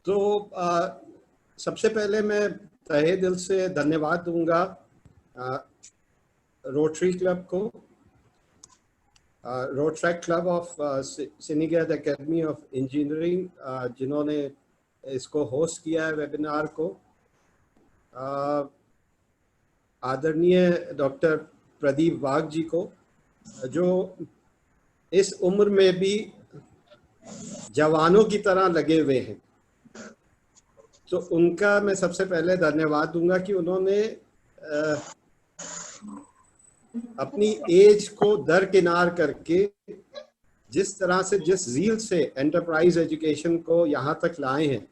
तो सबसे पहले मैं तहे दिल से धन्यवाद दूंगा रोटरी क्लब को, Rotary club of Sinhgad academy of engineering, जिन्होंने इसको होस्ट किया है वेबिनार को। आदरणीय डॉक्टर प्रदीप वाघ जी को, जो इस उम्र में भी जवानों की तरह लगे हुए हैं, तो उनका मैं सबसे पहले धन्यवाद दूंगा कि उन्होंने अपनी एज को दरकिनार करके जिस तरह से, जिस ज़ील से एंटरप्राइज एजुकेशन को यहाँ तक लाए हैं,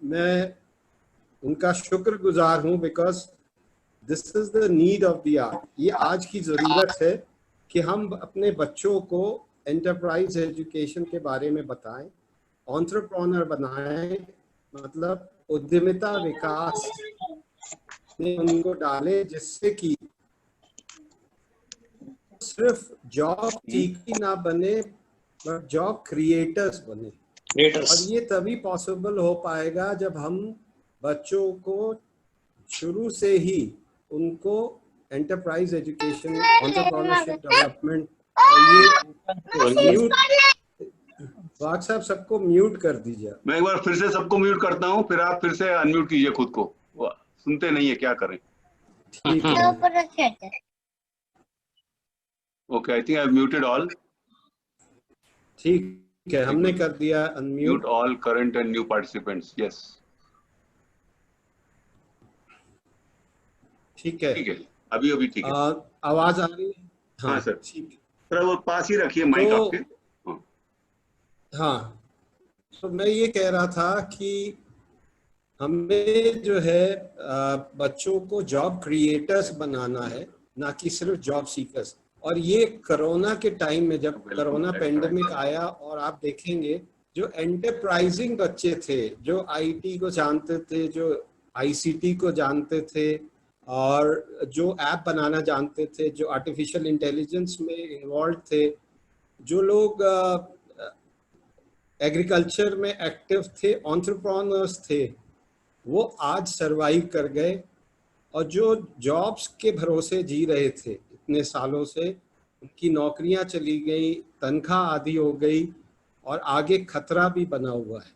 मैं उनका शुक्रगुजार हूँ, because this is the need of the hour. ये आज की ज़रूरत है कि हम अपने बच्चों को एंटरप्राइज एजुकेशन के बारे में बताएं, एंटरप्रेन्योर बनाएं, मतलब उद्यमिता विकास में उनको डालें, जिससे कि सिर्फ जॉब सीखी ना बने, बट जॉब क्रिएटर्स बने। और ये तभी पॉसिबल हो पाएगा जब हम बच्चों को शुरू से ही उनको एंटरप्राइज एजुकेशन, एंटरप्रेन्योरशिप डेवलपमेंट, और ये म्यूट वाघ साहब सबको म्यूट कर दीजिए। मैं एक बार फिर से सबको म्यूट करता हूँ, फिर आप फिर से अनम्यूट कीजिए खुद को, सुनते नहीं है, क्या करें। ठीक है। Okay, I think I have muted all. ठीक है, हमने कर दिया unmute all current and new participants. Yes, ठीक है, ठीक है, अभी ठीक है। आवाज आ रही है? हाँ सर, ठीक है। थोड़ा वो पास ही रखिए माइक आपके। हाँ, तो मैं ये कह रहा था कि हमें जो है बच्चों को जॉब क्रिएटर्स बनाना है, ना कि सिर्फ जॉब सीकर्स। और ये कोरोना के टाइम में, जब कोरोना पेंडेमिक आया, और आप देखेंगे जो एंटरप्राइजिंग बच्चे थे, जो आईटी को जानते थे, जो आईसीटी को जानते थे, और जो ऐप बनाना जानते थे, जो आर्टिफिशियल इंटेलिजेंस में इन्वॉल्व थे, जो लोग एग्रीकल्चर में एक्टिव थे, एंटरप्रेन्योर्स थे, वो आज सरवाइव कर गए। और जो जॉब्स के भरोसे जी रहे थे इतने सालों से, उनकी नौकरियां चली गई, तनख्वाह आधी हो गई, और आगे खतरा भी बना हुआ है।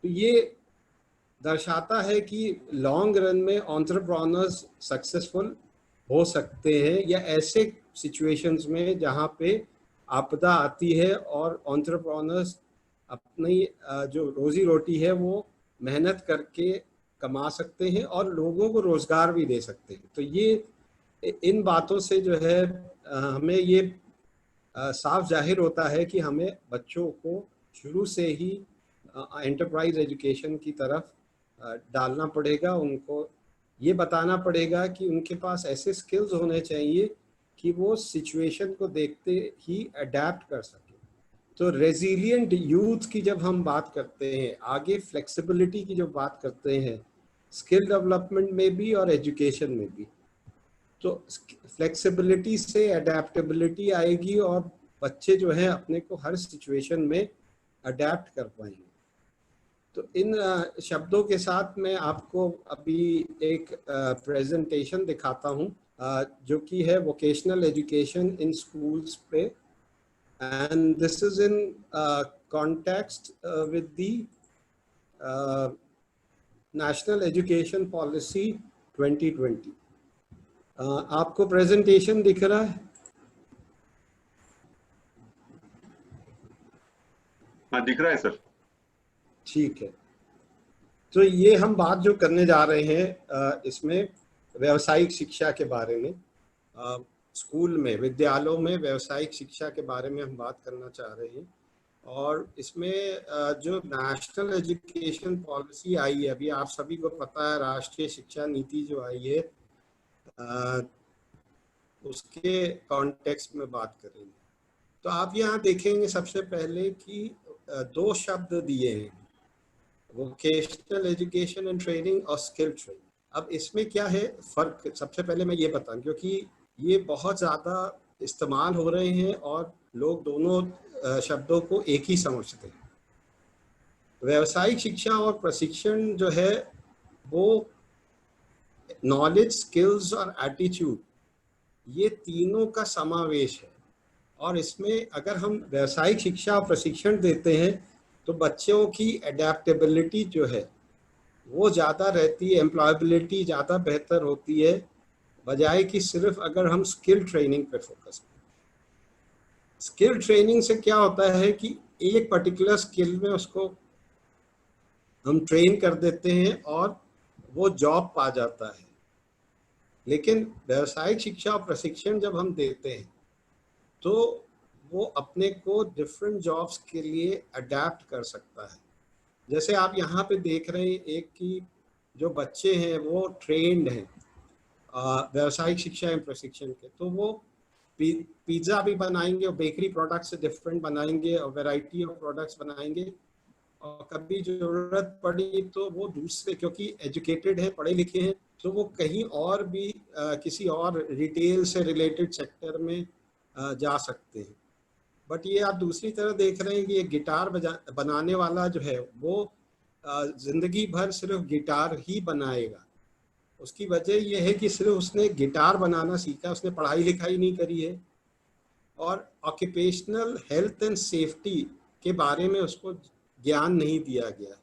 तो ये दर्शाता है कि लॉन्ग रन में एंटरप्रेन्योर्स सक्सेसफुल हो सकते हैं, या ऐसे सिचुएशंस में जहां पे आपदा आती है और एंटरप्रेन्योर्स अपनी जो रोजी रोटी है वो मेहनत करके कमा सकते हैं और लोगों को रोजगार भी दे सकते हैं। तो ये इन बातों से जो है हमें ये साफ जाहिर होता है कि हमें बच्चों को शुरू से ही एंटरप्राइज एजुकेशन की तरफ डालना पड़ेगा। उनको ये बताना पड़ेगा कि उनके पास ऐसे स्किल्स होने चाहिए कि वो सिचुएशन को देखते ही अडेप्ट कर सके। तो रेजिलिएंट यूथ की जब हम बात करते हैं, आगे फ्लेक्सिबिलिटी की जब बात करते हैं, स्किल डेवलपमेंट में भी और एजुकेशन में भी, तो फ्लेक्सिबिलिटी से अडेप्टेबिलिटी आएगी और बच्चे जो हैं अपने को हर सिचुएशन में अडेप्ट कर पाएंगे। तो इन शब्दों के साथ मैं आपको अभी एक प्रेजेंटेशन दिखाता हूं, जो कि है वोकेशनल एजुकेशन इन स्कूल्स पे, and this is in context with the National Education Policy 2020. आपको प्रेजेंटेशन दिख रहा है? हाँ, दिख रहा है सर। ठीक है, तो ये हम बात जो करने जा रहे हैं इसमें व्यावसायिक शिक्षा के बारे में, स्कूल में, विद्यालयों में व्यावसायिक शिक्षा के बारे में हम बात करना चाह रहे हैं। और इसमें जो नेशनल एजुकेशन पॉलिसी आई है, अभी आप सभी को पता है, राष्ट्रीय शिक्षा नीति जो आई है, उसके कॉन्टेक्स्ट में बात करेंगे। तो आप यहाँ देखेंगे सबसे पहले कि दो शब्द दिए हैं, वोकेशनल एजुकेशन एंड ट्रेनिंग और स्किल ट्रेनिंग। अब इसमें क्या है फ़र्क, सबसे पहले मैं ये बताऊं, क्योंकि ये बहुत ज़्यादा इस्तेमाल हो रहे हैं और लोग दोनों शब्दों को एक ही समझते हैं। व्यावसायिक शिक्षा और प्रशिक्षण जो है वो नॉलेज, स्किल्स और एटीट्यूड, ये तीनों का समावेश है। और इसमें अगर हम व्यावसायिक शिक्षा और प्रशिक्षण देते हैं तो बच्चों की एडेप्टेबिलिटी जो है वो ज़्यादा रहती है, एम्प्लॉयबिलिटी ज़्यादा बेहतर होती है, बजाय कि सिर्फ अगर हम स्किल ट्रेनिंग पर फोकस करें। स्किल ट्रेनिंग से क्या होता है कि एक पर्टिकुलर स्किल में उसको हम ट्रेन कर देते हैं और वो जॉब पा जाता है। लेकिन व्यावसायिक शिक्षा और प्रशिक्षण जब हम देते हैं तो वो अपने को डिफरेंट जॉब्स के लिए अडेप्ट कर सकता है। जैसे आप यहाँ पे देख रहे हैं एक कि जो बच्चे हैं वो ट्रेंड हैं व्यावसायिक शिक्षा एवं प्रशिक्षण के, तो वो पिज्ज़ा भी बनाएंगे और बेकरी प्रोडक्ट्स से डिफरेंट बनाएंगे और वैरायटी ऑफ प्रोडक्ट्स बनाएंगे, और कभी जरूरत पड़ी तो वो दूसरे, क्योंकि एजुकेटेड है, पढ़े लिखे हैं, तो वो कहीं और भी किसी और रिटेल से रिलेटेड सेक्टर में जा सकते हैं। बट ये आप दूसरी तरह देख रहे हैं कि ये गिटार बनाने वाला जो है वो जिंदगी भर सिर्फ गिटार ही बनाएगा। उसकी वजह यह है कि सिर्फ उसने गिटार बनाना सीखा, उसने पढ़ाई लिखाई नहीं करी है, और ऑक्यूपेशनल हेल्थ एंड सेफ्टी के बारे में उसको ज्ञान नहीं दिया गया।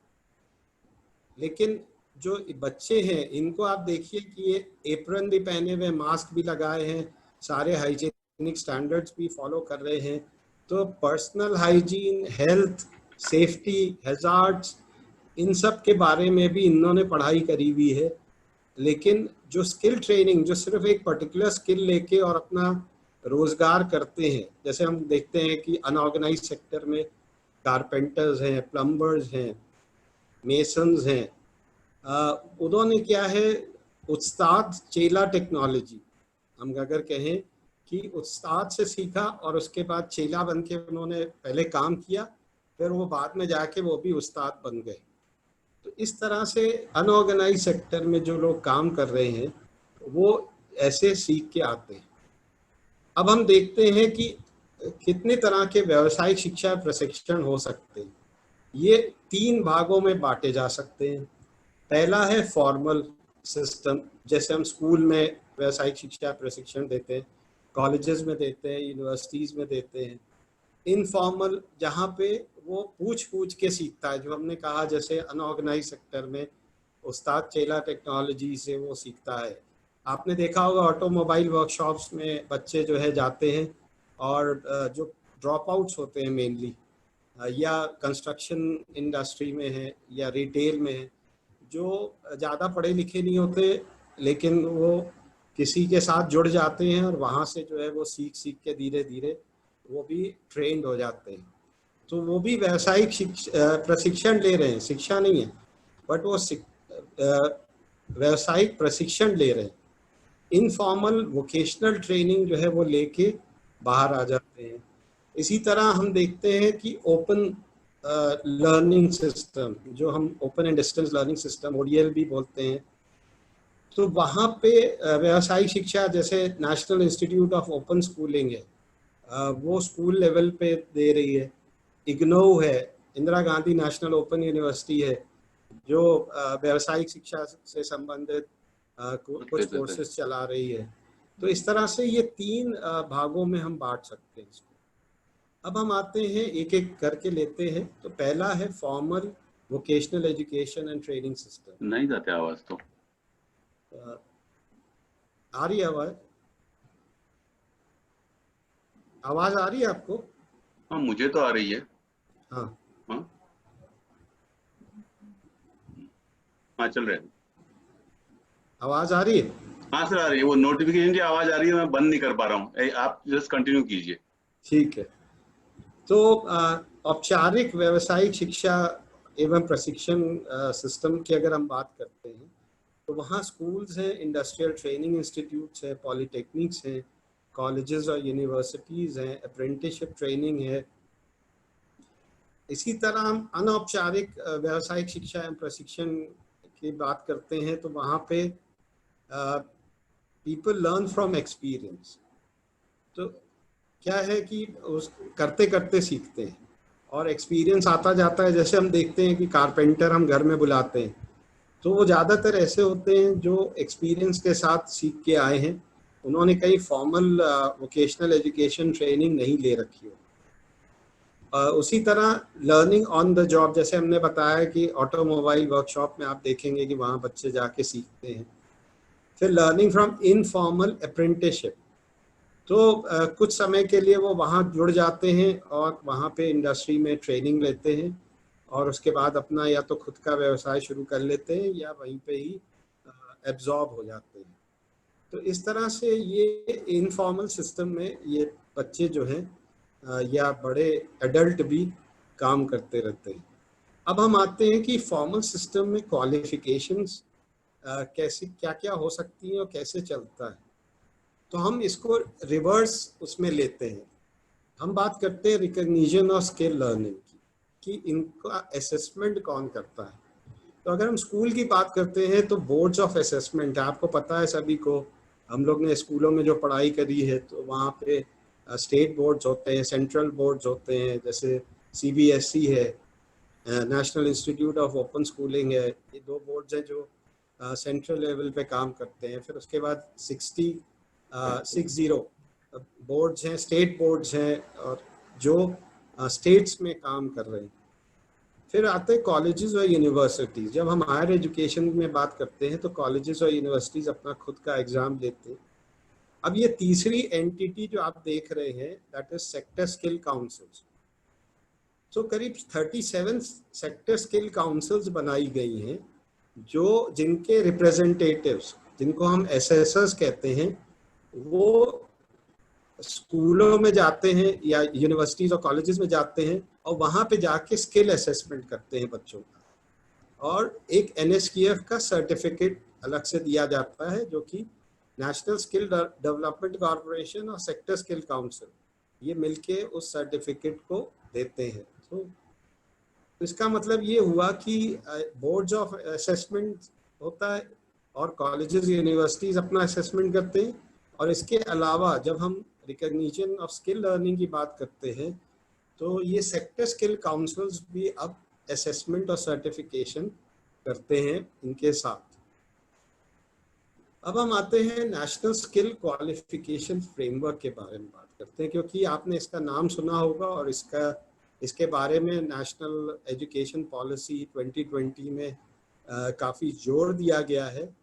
लेकिन जो बच्चे हैं इनको आप देखिए कि ये एप्रन भी पहने हुए, मास्क भी लगाए हैं, सारे हाइजीनिक स्टैंडर्ड्स भी फॉलो कर रहे हैं। तो personal hygiene, health, safety, hazards, इन सब के बारे में भी इन्होंने पढ़ाई करी हुई है। लेकिन जो स्किल ट्रेनिंग, जो सिर्फ एक पर्टिकुलर स्किल लेके और अपना रोजगार करते हैं, जैसे हम देखते हैं कि अनऑर्गेनाइज सेक्टर में कारपेंटर्स हैं, प्लम्बर्स हैं, मेसन्स हैं, उन्होंने क्या है, उस्ताद चेला टेक्नोलॉजी, हम अगर कहें कि उस्ताद से सीखा और उसके बाद चेला बन के उन्होंने पहले काम किया, फिर वो बाद में जाके वो भी उस्ताद बन गए। तो इस तरह से अनऑर्गेनाइज सेक्टर में जो लोग काम कर रहे हैं वो ऐसे सीख के आते हैं। अब हम देखते हैं कि कितने तरह के व्यावसायिक शिक्षा प्रशिक्षण हो सकते हैं। ये 3 भागों में बांटे जा सकते हैं। पहला है फॉर्मल सिस्टम, जैसे हम स्कूल में व्यावसायिक शिक्षा प्रशिक्षण देते हैं, कॉलेजेस में देते हैं, यूनिवर्सिटीज़ में देते हैं। इनफॉर्मल, जहाँ पे वो पूछ के सीखता है, जो हमने कहा जैसे अनऑर्गेनाइज सेक्टर में उस्ताद चेला टेक्नोलॉजी से वो सीखता है। आपने देखा होगा ऑटोमोबाइल वर्कशॉप्स में बच्चे जो है जाते हैं और जो ड्रॉप आउट्स होते हैं मेनली, या कंस्ट्रक्शन इंडस्ट्री में है या रिटेल में है, जो ज़्यादा पढ़े लिखे नहीं होते लेकिन वो किसी के साथ जुड़ जाते हैं और वहाँ से जो है वो सीख के धीरे धीरे वो भी ट्रेंड हो जाते हैं। तो वो भी व्यावसायिक प्रशिक्षण ले रहे हैं, शिक्षा नहीं है, बट वो व्यावसायिक प्रशिक्षण ले रहे हैं। इनफॉर्मल वोकेशनल ट्रेनिंग जो है वो लेके बाहर आ जाते हैं। इसी तरह हम देखते हैं कि ओपन लर्निंग सिस्टम, जो हम open and distance learning system ODL भी बोलते हैं, तो वहाँ पे व्यावसायिक शिक्षा जैसे national institute of open schooling है, वो स्कूल लेवल पे दे रही है। इग्नो है, Indira Gandhi national open university है, जो व्यावसायिक शिक्षा से संबंधित कुछ कोर्सेज चला रही है। तो इस तरह से ये 3 भागों में हम बांट सकते हैं इसको। अब हम आते हैं, एक एक करके लेते हैं। तो पहला है formal vocational education and training system. नहीं जाते आवाज तो आ रही है आवाज आ रही है आपको? हाँ, मुझे तो आ रही है। हाँ हाँ हाँ, चल रहे हैं। आवाज आ रही है? हाँ सर, आ रही है। वो नोटिफिकेशन की आवाज आ रही है, मैं बंद नहीं कर पा रहा हूँ। आप जस्ट कंटिन्यू कीजिए। ठीक है। तो औपचारिक व्यावसायिक शिक्षा एवं प्रशिक्षण सिस्टम की अगर हम बात करते हैं तो वहाँ स्कूल्स हैं, इंडस्ट्रियल ट्रेनिंग इंस्टीट्यूट्स हैं, पॉलिटेक्निक्स हैं, कॉलेजेस और यूनिवर्सिटीज़ हैं, अप्रेंटिसशिप ट्रेनिंग है। इसी तरह हम अनौपचारिक व्यावसायिक शिक्षा एवं प्रशिक्षण की बात करते हैं तो वहाँ पे पीपल लर्न फ्रॉम एक्सपीरियंस। तो क्या है कि उस करते करते सीखते हैं, और एक्सपीरियंस आता जाता है। जैसे हम देखते हैं कि कारपेंटर हम घर में बुलाते हैं, तो वो ज़्यादातर ऐसे होते हैं जो एक्सपीरियंस के साथ सीख के आए हैं, उन्होंने कहीं फॉर्मल वोकेशनल एजुकेशन ट्रेनिंग नहीं ले रखी हो। उसी तरह लर्निंग ऑन द जॉब, जैसे हमने बताया कि ऑटोमोबाइल वर्कशॉप में आप देखेंगे कि वहाँ बच्चे जाके सीखते हैं। फिर लर्निंग फ्रॉम इनफॉर्मल अप्रेंटिसशिप, तो कुछ समय के लिए वो वहाँ जुड़ जाते हैं और वहाँ पे इंडस्ट्री में ट्रेनिंग लेते हैं और उसके बाद अपना या तो खुद का व्यवसाय शुरू कर लेते हैं या वहीं पे ही एब्जॉर्ब हो जाते हैं। तो इस तरह से ये इनफॉर्मल सिस्टम में ये बच्चे जो हैं या बड़े एडल्ट भी काम करते रहते हैं। अब हम आते हैं कि फॉर्मल सिस्टम में क्वालिफिकेशंस कैसे क्या क्या हो सकती हैं और कैसे चलता है। तो हम इसको रिवर्स उसमें लेते हैं। हम बात करते हैं रिकग्निशन और स्किल लर्निंग की, कि इनका असेसमेंट कौन करता है। तो अगर हम स्कूल की बात करते हैं तो बोर्ड्स ऑफ असेसमेंट है, आपको पता है सभी को, हम लोग ने स्कूलों में जो पढ़ाई करी है तो वहाँ पे स्टेट बोर्ड्स होते हैं, सेंट्रल बोर्ड्स होते हैं, जैसे CBSE है, national institute of open schooling है। ये दो बोर्ड्स हैं जो सेंट्रल लेवल पे काम करते हैं। फिर उसके बाद 60 बोर्ड्स हैं, स्टेट बोर्ड्स हैं, और जो स्टेट्स में काम कर रहे हैं। फिर आते हैं कॉलेजेस और यूनिवर्सिटीज़। जब हम हायर एजुकेशन में बात करते हैं तो कॉलेजेस और यूनिवर्सिटीज़ अपना खुद का एग्ज़ाम लेते हैं। अब ये तीसरी एंटिटी जो आप देख रहे हैं, that is sector skill councils. तो करीब 37 सेक्टर स्किल काउंसिल्स बनाई गई हैं, जो जिनके रिप्रेजेंटेटिव्स, जिनको हम एसेसर्स कहते हैं, वो स्कूलों में जाते हैं या यूनिवर्सिटीज और कॉलेजेस में जाते हैं और वहाँ पे जाके स्किल असेसमेंट करते हैं बच्चों का। और एक NSQF का सर्टिफिकेट अलग से दिया जाता है, जो कि नेशनल स्किल डेवलपमेंट कॉर्पोरेशन और सेक्टर स्किल काउंसिल ये मिलके उस सर्टिफिकेट को देते हैं। तो इसका मतलब ये हुआ कि बोर्ड्स ऑफ असेसमेंट होता है और कॉलेजेस यूनिवर्सिटीज़ अपना असेसमेंट करते हैं। और इसके अलावा जब हम रिकग्निशन ऑफ स्किल लर्निंग की बात करते हैं तो ये सेक्टर स्किल काउंसिल्स भी अब असेसमेंट और सर्टिफिकेशन करते हैं इनके साथ। अब हम आते हैं नेशनल स्किल क्वालिफिकेशन फ्रेमवर्क के बारे में बात करते हैं, क्योंकि आपने इसका नाम सुना होगा और इसके बारे में नेशनल एजुकेशन पॉलिसी 2020 में काफ़ी जोर दिया गया है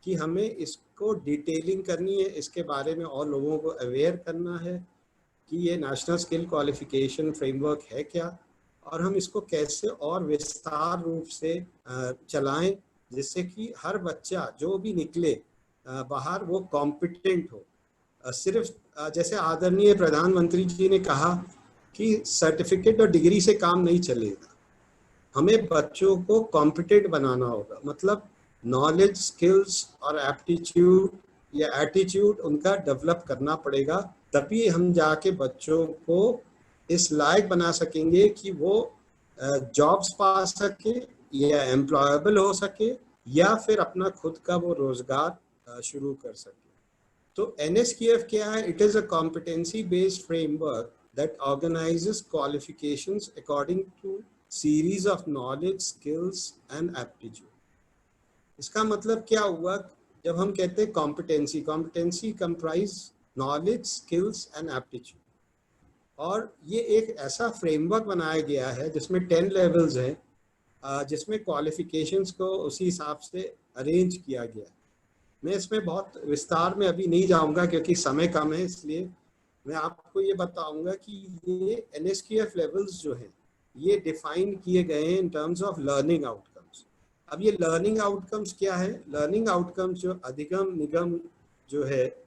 कि हमें इसको डिटेलिंग करनी है, इसके बारे में और लोगों को अवेयर करना है कि ये नेशनल स्किल क्वालिफिकेशन फ्रेमवर्क है क्या, और हम इसको कैसे और विस्तार रूप से चलाएं, जिससे कि हर बच्चा जो भी निकले बाहर वो कॉम्पिटेंट हो। सिर्फ जैसे आदरणीय प्रधानमंत्री जी ने कहा कि सर्टिफिकेट और डिग्री से काम नहीं चलेगा, हमें बच्चों को कॉम्पिटेंट बनाना होगा। मतलब नॉलेज, स्किल्स और एप्टीट्यूड या एटीट्यूड उनका डेवलप करना पड़ेगा, तभी हम जाके बच्चों को इस लायक बना सकेंगे कि वो जॉब्स पा सके या एम्प्लॉयबल हो सके या फिर अपना खुद का वो रोजगार शुरू कर सके। तो NSQF क्या है? It is a competency based framework that organizes qualifications according to series of knowledge, skills and aptitude. इसका मतलब क्या हुआ? जब हम कहते हैं competency comprise knowledge, skills and aptitude, और ये एक ऐसा फ्रेमवर्क बनाया गया है जिसमें 10 लेवल्स हैं, जिसमें क्वालिफिकेशंस को उसी हिसाब से अरेंज किया गया है। मैं इसमें बहुत विस्तार में अभी नहीं जाऊंगा क्योंकि समय कम है, इसलिए मैं आपको ये बताऊंगा कि ये NSQF लेवल्स जो हैं ये डिफाइन किए गए हैं in terms of learning outcomes. अब ये लर्निंग आउटकम्स क्या है? लर्निंग आउटकम्स जो अधिगम निगम जो है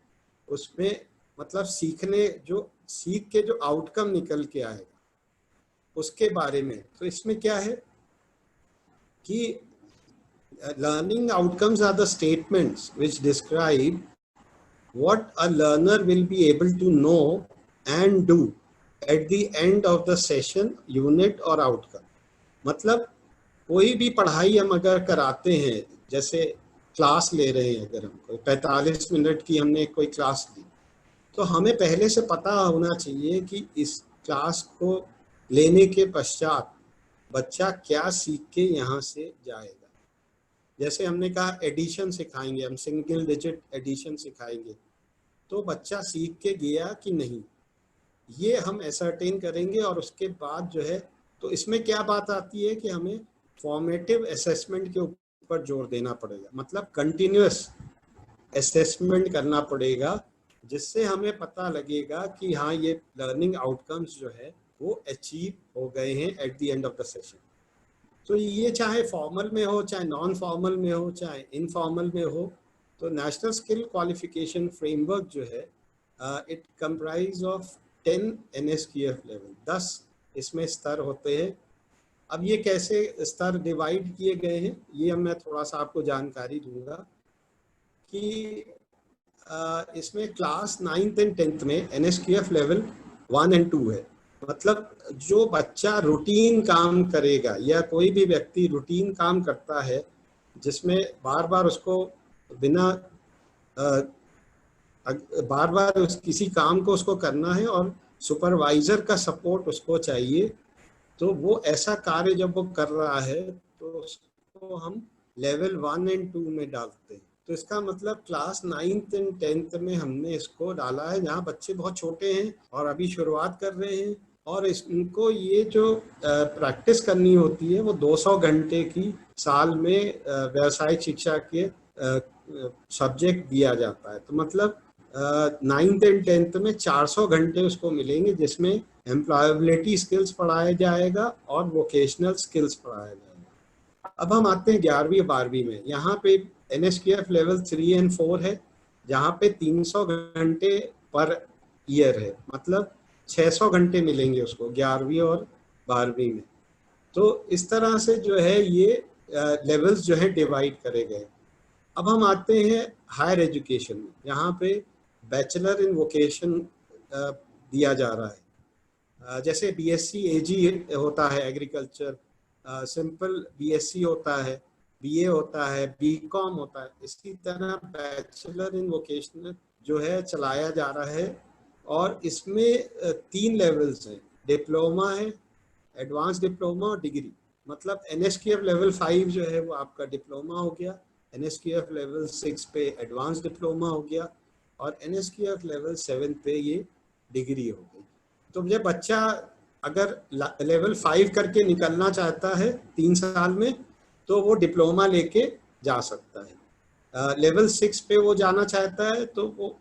उसमें मतलब सीख के जो आउटकम निकल के आएगा उसके बारे में। तो इसमें क्या है कि learning outcomes are the statements which describe what a learner will be able to know and do at the end of the session, unit or outcome। मतलब कोई भी पढ़ाई हम अगर कराते हैं, जैसे क्लास ले रहे हैं, अगर हम कोई 45 मिनट की हमने कोई क्लास ली, तो हमें पहले से पता होना चाहिए कि इस क्लास को लेने के पश्चात बच्चा क्या सीख के यहाँ से जाएगा। जैसे हमने कहा एडिशन सिखाएंगे, हम सिंगल डिजिट एडिशन सिखाएंगे, तो बच्चा सीख के गया कि नहीं, ये हम एसर्टेन करेंगे। और उसके बाद जो है, तो इसमें क्या बात आती है कि हमें फॉर्मेटिव असेसमेंट के ऊपर जोर देना पड़ेगा, मतलब कंटिन्यूअस असेसमेंट करना पड़ेगा, जिससे हमें पता लगेगा कि हाँ ये लर्निंग आउटकम्स जो है वो अचीव हो गए हैं at the end of the session. तो ये चाहे फॉर्मल में हो, चाहे नॉन फॉर्मल में हो, चाहे इनफॉर्मल में हो, तो नेशनल स्किल क्वालिफिकेशन फ्रेमवर्क जो है it comprise of 10 NSQF level, 10 इसमें स्तर होते हैं। अब ये कैसे स्तर डिवाइड किए गए हैं, ये मैं थोड़ा सा आपको जानकारी दूंगा कि इसमें क्लास 9th एंड 10th में NSQF लेवल 1 and 2 है। मतलब जो बच्चा रूटीन काम करेगा या कोई भी व्यक्ति रूटीन काम करता है जिसमें बार बार उसको बिना बार बार किसी काम को उसको करना है और सुपरवाइजर का सपोर्ट उसको चाहिए, तो वो ऐसा कार्य जब वो कर रहा है तो उसको हम लेवल 1 and 2 में डालते हैं। तो इसका मतलब क्लास 9th and 10th में हमने इसको डाला है, जहाँ बच्चे बहुत छोटे हैं और अभी शुरुआत कर रहे हैं, और इनको ये जो प्रैक्टिस करनी होती है वो 200 घंटे की साल में व्यावसायिक शिक्षा के सब्जेक्ट दिया जाता है। तो मतलब 9th and 10th में 400 घंटे उसको मिलेंगे, जिसमें एम्प्लॉयबिलिटी स्किल्स पढ़ाया जाएगा और वोकेशनल स्किल्स पढ़ाया जाएगा। अब हम आते हैं 11वीं 12वीं में। यहाँ पे NSQF लेवल 3 and 4 है, जहाँ पे 300 घंटे पर ईयर है, मतलब 600 घंटे मिलेंगे उसको 11वीं और 12वीं में। तो इस तरह से जो है ये लेवल्स जो है डिवाइड करे गए। अब हम आते हैं हायर एजुकेशन में। यहाँ पे बैचलर इन वोकेशन दिया जा रहा है। जैसे BSc AG होता है एग्रीकल्चर, सिंपल BSc होता है, BA होता है, BCom होता है, इसी तरह बैचलर इन वोकेशनल जो है चलाया जा रहा है। और इसमें 3 लेवल्स हैं, डिप्लोमा है, एडवांस डिप्लोमा और डिग्री। मतलब NSQF लेवल 5 जो है वो आपका डिप्लोमा हो गया, NSQF लेवल 6 पे एडवांस डिप्लोमा हो गया, और NSQF लेवल 7 पे ये डिग्री हो गई। तो ये बच्चा अगर लेवल 5 करके निकलना चाहता है 3 साल में, तो वो डिप्लोमा लेके जा सकता है। लेवल 6 पे वो जाना चाहता है तो वो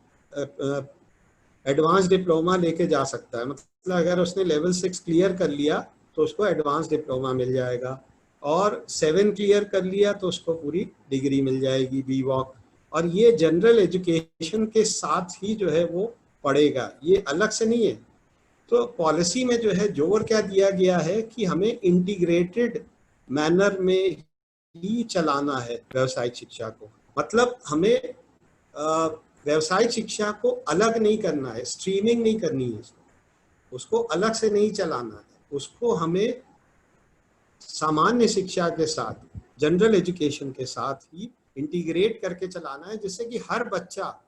एडवांस डिप्लोमा लेके जा सकता है। मतलब अगर उसने लेवल 6 क्लियर कर लिया तो उसको एडवांस डिप्लोमा मिल जाएगा, और 7 क्लियर कर लिया तो उसको पूरी डिग्री मिल जाएगी, BVOC। और ये जनरल एजुकेशन के साथ ही जो है वो पढ़ेगा, ये अलग से नहीं है। तो पॉलिसी में जो है जोर क्या दिया गया है कि हमें इंटीग्रेटेड मैनर में ही चलाना है व्यावसायिक शिक्षा को। मतलब हमें व्यावसायिक शिक्षा को अलग नहीं करना है, स्ट्रीमिंग नहीं करनी है, उसको अलग से नहीं चलाना है, उसको हमें सामान्य शिक्षा के साथ, जनरल एजुकेशन के साथ ही इंटीग्रेट करके चलाना है, जिससे कि हर बच्चा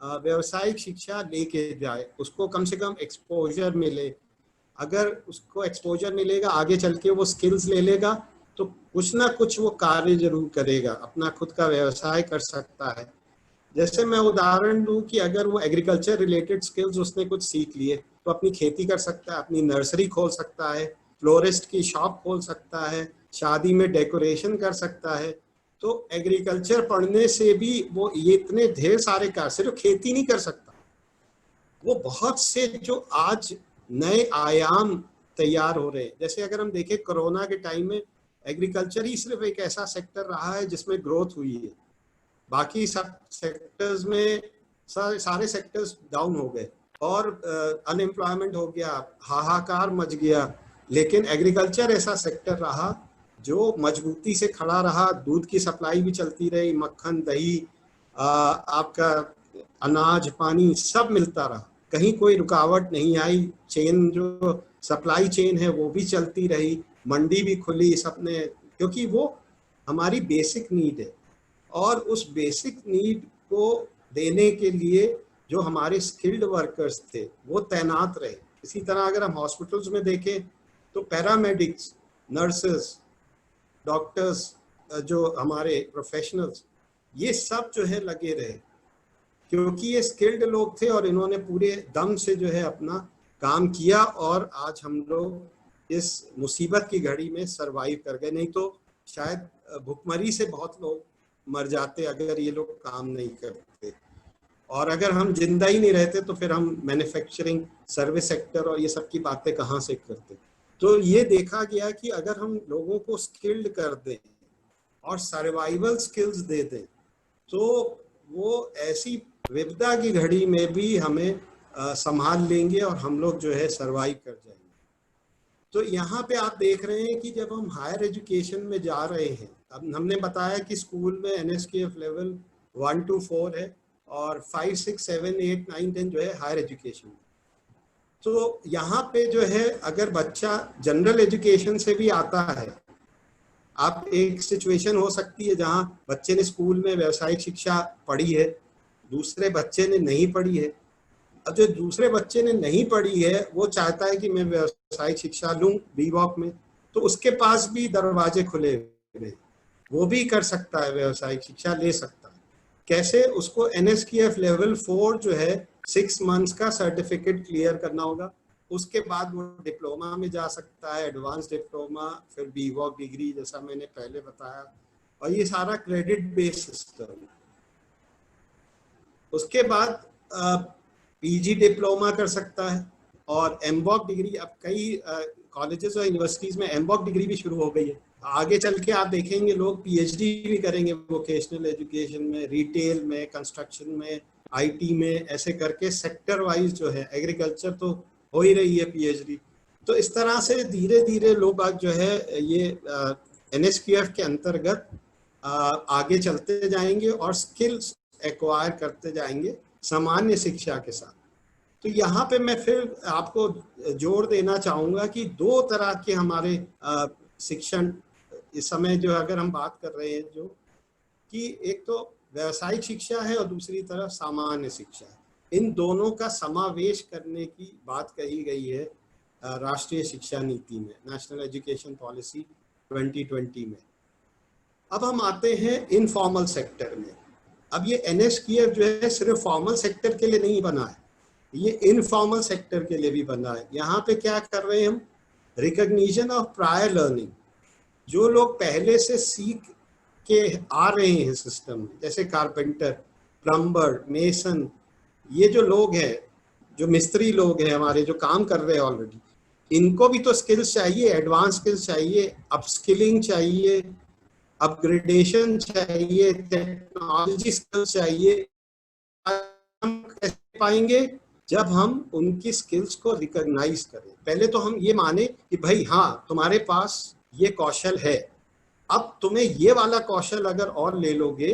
व्यावसायिक शिक्षा लेके जाए, उसको कम से कम एक्सपोजर मिले। अगर उसको एक्सपोजर मिलेगा, आगे चल के वो स्किल्स ले लेगा, तो कुछ ना कुछ वो कार्य जरूर करेगा, अपना खुद का व्यवसाय कर सकता है। जैसे मैं उदाहरण दूं कि अगर वो एग्रीकल्चर रिलेटेड स्किल्स उसने कुछ सीख लिए, तो अपनी खेती कर सकता है, अपनी नर्सरी खोल सकता है, फ्लोरिस्ट की शॉप खोल सकता है, शादी में डेकोरेशन कर सकता है। तो एग्रीकल्चर पढ़ने से भी वो ये इतने ढेर सारे कार्य, सिर्फ खेती नहीं कर सकता, वो बहुत से जो आज नए आयाम तैयार हो रहे हैं। जैसे अगर हम देखें कोरोना के टाइम में एग्रीकल्चर ही सिर्फ एक ऐसा सेक्टर रहा है जिसमें ग्रोथ हुई है, बाकी सब सेक्टर्स में सारे सेक्टर्स डाउन हो गए और अनएम्प्लॉयमेंट हो गया, हाहाकार मच गया। लेकिन एग्रीकल्चर ऐसा सेक्टर रहा जो मजबूती से खड़ा रहा, दूध की सप्लाई भी चलती रही, मक्खन दही आपका अनाज पानी सब मिलता रहा, कहीं कोई रुकावट नहीं आई। चेन जो सप्लाई चेन है वो भी चलती रही, मंडी भी खुली सबने, क्योंकि वो हमारी बेसिक नीड है। और उस बेसिक नीड को देने के लिए जो हमारे स्किल्ड वर्कर्स थे वो तैनात रहे। इसी तरह अगर हम हॉस्पिटल्स में देखें तो पैरामेडिक्स, नर्सेस, डॉक्टर्स, जो हमारे प्रोफेशनल्स, ये सब जो है लगे रहे, क्योंकि ये स्किल्ड लोग थे और इन्होंने पूरे दम से जो है अपना काम किया और आज हम लोग इस मुसीबत की घड़ी में सरवाइव कर गए। नहीं तो शायद भुखमरी से बहुत लोग मर जाते अगर ये लोग काम नहीं करते, और अगर हम जिंदा ही नहीं रहते तो फिर हम मैन्युफैक्चरिंग, सर्विस सेक्टर और ये सब की बातें कहाँ से करते। तो ये देखा गया कि अगर हम लोगों को स्किल्ड कर दें और सर्वाइवल स्किल्स दे दें तो वो ऐसी विपदा की घड़ी में भी हमें संभाल लेंगे और हम लोग जो है सरवाइव कर जाएंगे। तो यहाँ पे आप देख रहे हैं कि जब हम हायर एजुकेशन में जा रहे हैं, अब हमने बताया कि स्कूल में NSQF लेवल 1 to 4 है और 5, 6, 7, 8, 9, 10 जो है हायर एजुकेशन। तो यहाँ पे जो है अगर बच्चा जनरल एजुकेशन से भी आता है, आप एक सिचुएशन हो सकती है जहाँ बच्चे ने स्कूल में व्यावसायिक शिक्षा पढ़ी है, दूसरे बच्चे ने नहीं पढ़ी है। अब जो दूसरे बच्चे ने नहीं पढ़ी है वो चाहता है कि मैं व्यावसायिक शिक्षा लूं BVOC में, तो उसके पास भी दरवाजे खुले हुए, वो भी कर सकता है, व्यावसायिक शिक्षा ले सकता है। कैसे? उसको NSQF लेवल 4 जो है 6 मंथ्स का सर्टिफिकेट क्लियर करना होगा, उसके बाद वो डिप्लोमा में जा सकता है, एडवांस डिप्लोमा, फिर BVOC डिग्री जैसा मैंने पहले बताया, और ये सारा क्रेडिट बेस्ड सिस्टम। उसके बाद PG डिप्लोमा कर सकता है और MVOC डिग्री। अब कई कॉलेजेस और यूनिवर्सिटीज में MVOC डिग्री भी शुरू हो गई है। आगे चल के आप देखेंगे लोग PhD भी करेंगे वोकेशनल एजुकेशन में, रिटेल में, कंस्ट्रक्शन में, IT में, ऐसे करके सेक्टर वाइज जो है, एग्रीकल्चर तो हो ही रही है PhD। तो इस तरह से धीरे धीरे लोग आज जो है ये NSQF के अंतर्गत आगे चलते जाएंगे और स्किल्स एक्वायर करते जाएंगे सामान्य शिक्षा के साथ। तो यहाँ पे मैं फिर आपको जोर देना चाहूँगा कि दो तरह के हमारे शिक्षण इस समय जो अगर हम बात कर रहे हैं, जो कि एक तो व्यावसायिक शिक्षा है और दूसरी तरफ सामान्य शिक्षा है। इन दोनों का समावेश करने की बात कही गई है राष्ट्रीय शिक्षा नीति में, नेशनल एजुकेशन पॉलिसी 2020 में। अब हम आते हैं इनफॉर्मल सेक्टर में। अब ये NSQF जो है सिर्फ फॉर्मल सेक्टर के लिए नहीं बना है, ये इनफॉर्मल सेक्टर के लिए भी बना है। यहाँ पे क्या कर रहे हैं हम? Recognition of prior learning. जो लोग पहले से सीख के आ रहे हैं सिस्टम में, जैसे कारपेंटर, प्लम्बर, मेसन, ये जो लोग हैं, जो मिस्त्री लोग हैं हमारे, जो काम कर रहे हैं ऑलरेडी, इनको भी तो स्किल्स चाहिए, एडवांस स्किल्स चाहिए, अपस्किलिंग चाहिए, अपग्रेडेशन चाहिए, टेक्नोलॉजी स्किल्स चाहिए। हम कैसे पाएंगे? जब हम उनकी स्किल्स को रिकॉग्नाइज करें। पहले तो हम ये माने कि भाई हाँ, तुम्हारे पास ये कौशल है, अब तुम्हें ये वाला कौशल अगर और ले लोगे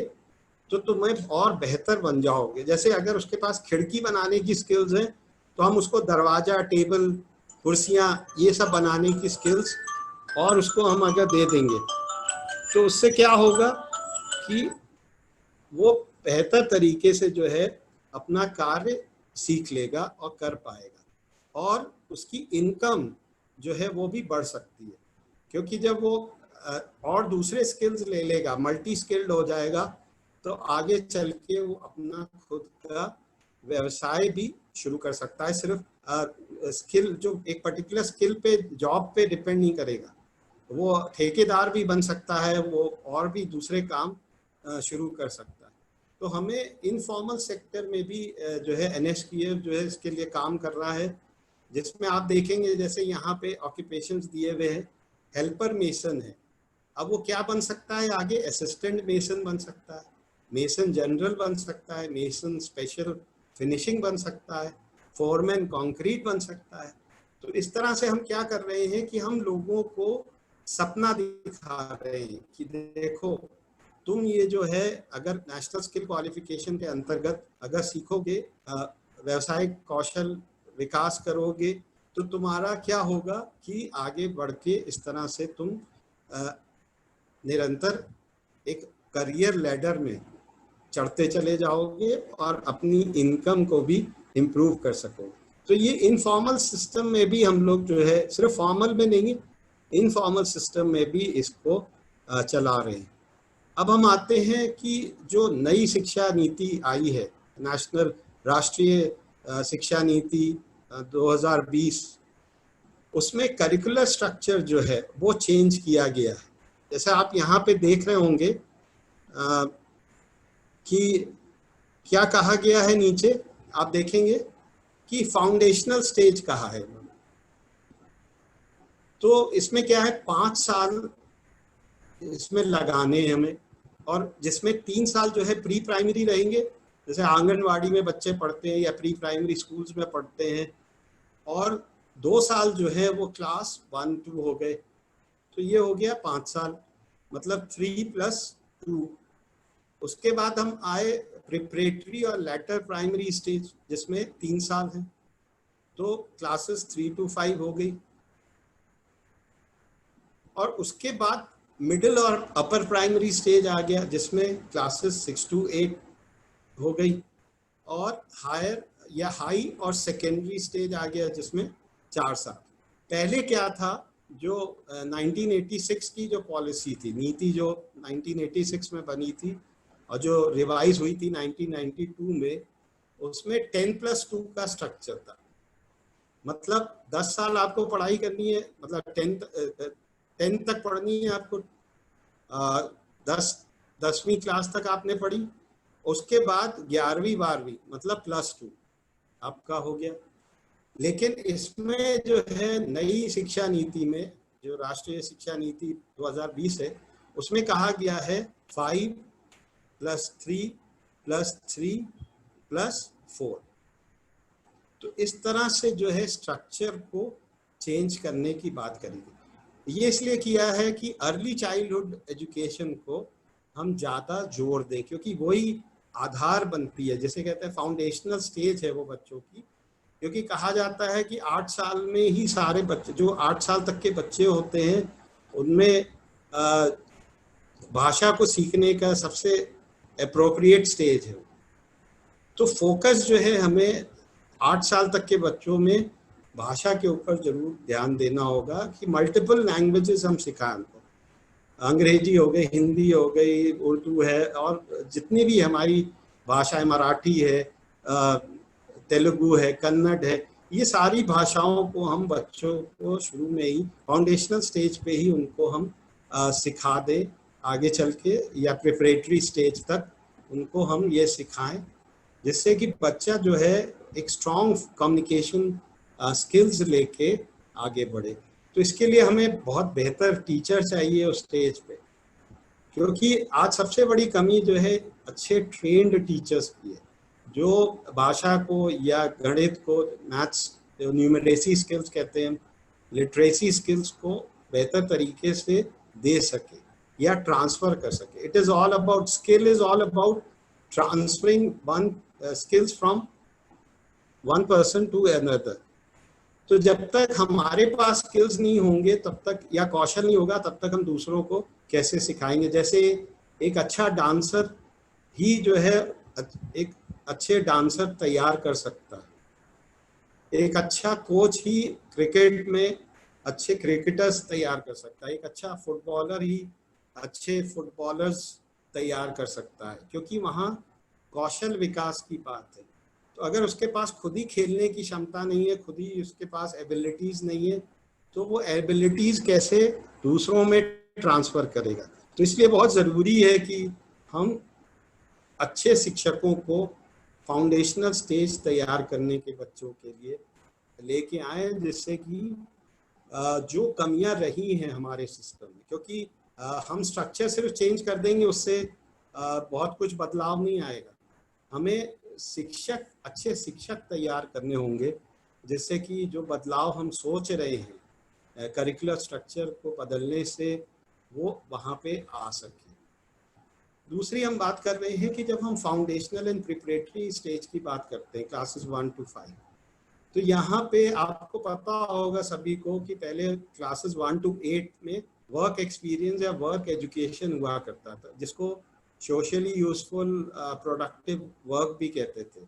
तो तुम्हें और बेहतर बन जाओगे। जैसे अगर उसके पास खिड़की बनाने की स्किल्स हैं तो हम उसको दरवाजा, टेबल, कुर्सियाँ, ये सब बनाने की स्किल्स और उसको हम अगर दे देंगे तो उससे क्या होगा कि वो बेहतर तरीके से जो है अपना कार्य सीख लेगा और कर पाएगा, और उसकी इनकम जो है वो भी बढ़ सकती है। क्योंकि जब वो और दूसरे स्किल्स ले लेगा, मल्टी स्किल्ड हो जाएगा, तो आगे चल के वो अपना खुद का व्यवसाय भी शुरू कर सकता है। सिर्फ स्किल, जो एक पर्टिकुलर स्किल पे, जॉब पे डिपेंड नहीं करेगा, वो ठेकेदार भी बन सकता है, वो और भी दूसरे काम शुरू कर सकता है। तो हमें इनफॉर्मल सेक्टर में भी जो है NSQF जो है इसके लिए काम कर रहा है, जिसमें आप देखेंगे जैसे यहाँ पे ऑक्यूपेशंस दिए हुए हैं। हेल्पर मेसन है, अब वो क्या बन सकता है आगे? असिस्टेंट मेसन बन सकता है, मेसन जनरल बन सकता है, मेसन स्पेशल फिनिशिंग बन सकता है, फोरमैन कंक्रीट बन सकता है। तो इस तरह से हम क्या कर रहे हैं कि हम लोगों को सपना दिखा रहे हैं कि देखो, तुम ये जो है अगर नेशनल स्किल क्वालिफिकेशन के अंतर्गत अगर सीखोगे, व्यवसायिक कौशल विकास करोगे, तो तुम्हारा क्या होगा कि आगे बढ़ के इस तरह से तुम निरंतर एक करियर लैडर में चढ़ते चले जाओगे और अपनी इनकम को भी इम्प्रूव कर सकोगे। तो ये इनफॉर्मल सिस्टम में भी हम लोग जो है, सिर्फ फॉर्मल में नहीं, इनफॉर्मल सिस्टम में भी इसको चला रहे हैं। अब हम आते हैं कि जो नई शिक्षा नीति आई है, नेशनल राष्ट्रीय शिक्षा नीति 2020, उसमें करिकुलर स्ट्रक्चर जो है वो चेंज किया गया है। जैसे आप यहाँ पे देख रहे होंगे कि क्या कहा गया है, नीचे आप देखेंगे कि फाउंडेशनल स्टेज कहा है। तो इसमें क्या है, 5 साल इसमें लगाने हैं हमें, और जिसमें 3 साल जो है प्री प्राइमरी रहेंगे, जैसे आंगनवाड़ी में बच्चे पढ़ते हैं या प्री प्राइमरी स्कूल्स में पढ़ते हैं, और 2 साल जो है वो क्लास 1-2 हो गए। तो ये हो गया 5 साल, मतलब 3+2। उसके बाद हम आए प्रिपरेटरी और लेटर प्राइमरी स्टेज, जिसमें 3 साल हैं, तो क्लासेस 3 to 5 हो गई। और उसके बाद मिडिल और अपर प्राइमरी स्टेज आ गया, जिसमें क्लासेस 6 to 8 हो गई, और हायर या हाई और सेकेंडरी स्टेज आ गया, जिसमें 4 साल। पहले क्या था, जो 1986 की जो पॉलिसी थी, नीति जो 1986 में बनी थी और जो रिवाइज हुई थी 1992 में, उसमें 10+2 का स्ट्रक्चर था। मतलब 10 साल आपको पढ़ाई करनी है, मतलब 10 तक पढ़नी है आपको, 10वीं क्लास तक आपने पढ़ी, उसके बाद 11वीं 12वीं मतलब +2 आपका हो गया। लेकिन इसमें जो है नई शिक्षा नीति में, जो राष्ट्रीय शिक्षा नीति 2020 है, उसमें कहा गया है 5+3+3+4। तो इस तरह से जो है स्ट्रक्चर को चेंज करने की बात करेंगे। ये इसलिए किया है कि अर्ली चाइल्डहुड एजुकेशन को हम ज़्यादा जोर दें, क्योंकि वही आधार बनती है, जैसे कहते हैं फाउंडेशनल स्टेज है वो बच्चों की। क्योंकि कहा जाता है कि 8 साल में ही सारे बच्चे, जो 8 साल तक के बच्चे होते हैं, उनमें भाषा को सीखने का सबसे एप्रोप्रिएट स्टेज है। तो फोकस जो है हमें 8 साल तक के बच्चों में भाषा के ऊपर जरूर ध्यान देना होगा कि मल्टीपल लैंग्वेजेस हम सिखाएं। अंग्रेजी हो गई, हिंदी हो गई, उर्दू है, और जितनी भी हमारी भाषाएं, मराठी है, तेलुगु है, कन्नड़ है, ये सारी भाषाओं को हम बच्चों को शुरू में ही फाउंडेशनल स्टेज पे ही उनको हम सिखा दें, आगे चल के या प्रिपरेटरी स्टेज तक उनको हम ये सिखाएं, जिससे कि बच्चा जो है एक स्ट्रॉन्ग कम्युनिकेशन स्किल्स लेके आगे बढ़े। तो इसके लिए हमें बहुत बेहतर टीचर चाहिए उस स्टेज पे, क्योंकि आज सबसे बड़ी कमी जो है अच्छे ट्रेंड टीचर्स की है, जो भाषा को या गणित को, मैथ्स, न्यूमरेसी स्किल्स कहते हैं, लिटरेसी स्किल्स को बेहतर तरीके से दे सके या ट्रांसफर कर सके। It is all about skill, is all about transferring one skills from one person to another. तो जब तक हमारे पास स्किल्स नहीं होंगे तब तक, या कौशल नहीं होगा, तब तक हम दूसरों को कैसे सिखाएंगे। जैसे एक अच्छा डांसर ही जो है एक अच्छे डांसर तैयार कर सकता है, एक अच्छा कोच ही क्रिकेट में अच्छे क्रिकेटर्स तैयार कर सकता है, एक अच्छा फुटबॉलर ही अच्छे फुटबॉलर्स तैयार कर सकता है, क्योंकि वहाँ कौशल विकास की बात है। तो अगर उसके पास खुद ही खेलने की क्षमता नहीं है, खुद ही उसके पास एबिलिटीज नहीं है, तो वो एबिलिटीज कैसे दूसरों में ट्रांसफर करेगा। तो इसलिए बहुत ज़रूरी है कि हम अच्छे शिक्षकों को फाउंडेशनल स्टेज तैयार करने के बच्चों के लिए लेके आए, जिससे कि जो कमियां रही हैं हमारे सिस्टम में, क्योंकि हम स्ट्रक्चर सिर्फ चेंज कर देंगे उससे बहुत कुछ बदलाव नहीं आएगा। हमें शिक्षक, अच्छे शिक्षक तैयार करने होंगे, जिससे कि जो बदलाव हम सोच रहे हैं करिकुलर स्ट्रक्चर को बदलने से, वो वहाँ पे आ सके। दूसरी हम बात कर रहे हैं कि जब हम फाउंडेशनल एंड प्रिपरेटरी स्टेज की बात करते हैं, क्लासेस 1 to 5, तो यहाँ पे आपको पता होगा सभी को कि पहले क्लासेस 1 to 8 में वर्क एक्सपीरियंस या वर्क एजुकेशन हुआ करता था, जिसको सोशली यूजफुल प्रोडक्टिव वर्क भी कहते थे।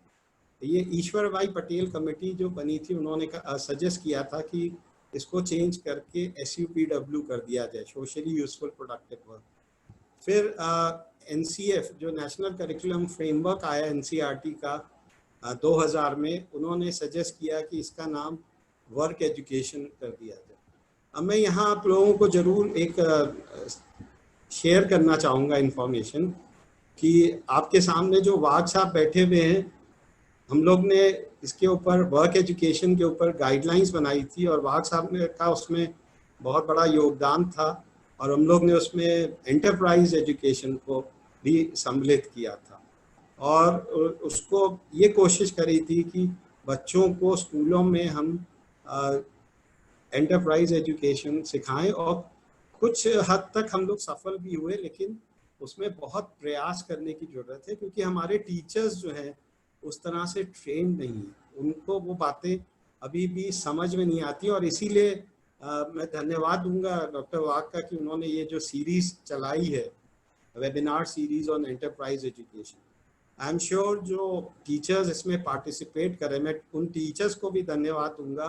ये ईश्वर भाई पटेल कमेटी जो बनी थी, उन्होंने सजेस्ट किया था कि इसको चेंज करके SUPW कर दिया जाए, सोशली यूजफुल प्रोडक्टिव वर्क। फिर NCF जो नेशनल करिकुलम फ्रेमवर्क आया NCERT का 2000 में, उन्होंने सजेस्ट किया कि इसका नाम वर्क एजुकेशन कर दिया जाए। अब मैं यहाँ आप लोगों को ज़रूर एक शेयर करना चाहूँगा इंफॉर्मेशन कि आपके सामने जो वाघ साहब बैठे हुए हैं, हम लोग ने इसके ऊपर वर्क एजुकेशन के ऊपर गाइडलाइंस बनाई थी और वाघ साहब ने का उसमें बहुत बड़ा योगदान था और हम लोग ने उसमें एंटरप्राइज एजुकेशन को भी सम्मिलित किया था और उसको ये कोशिश करी थी कि बच्चों को स्कूलों में हम एंटरप्राइज एजुकेशन सिखाएं और कुछ हद तक हम लोग सफल भी हुए, लेकिन उसमें बहुत प्रयास करने की ज़रूरत है क्योंकि हमारे टीचर्स जो हैं उस तरह से ट्रेन नहीं है, उनको वो बातें अभी भी समझ में नहीं आती। और इसीलिए मैं धन्यवाद दूंगा डॉक्टर वाघ का कि उन्होंने ये जो सीरीज चलाई है, webinar series on enterprise education, I am sure जो टीचर्स इसमें पार्टिसिपेट करें, मैं उन टीचर्स को भी धन्यवाद दूंगा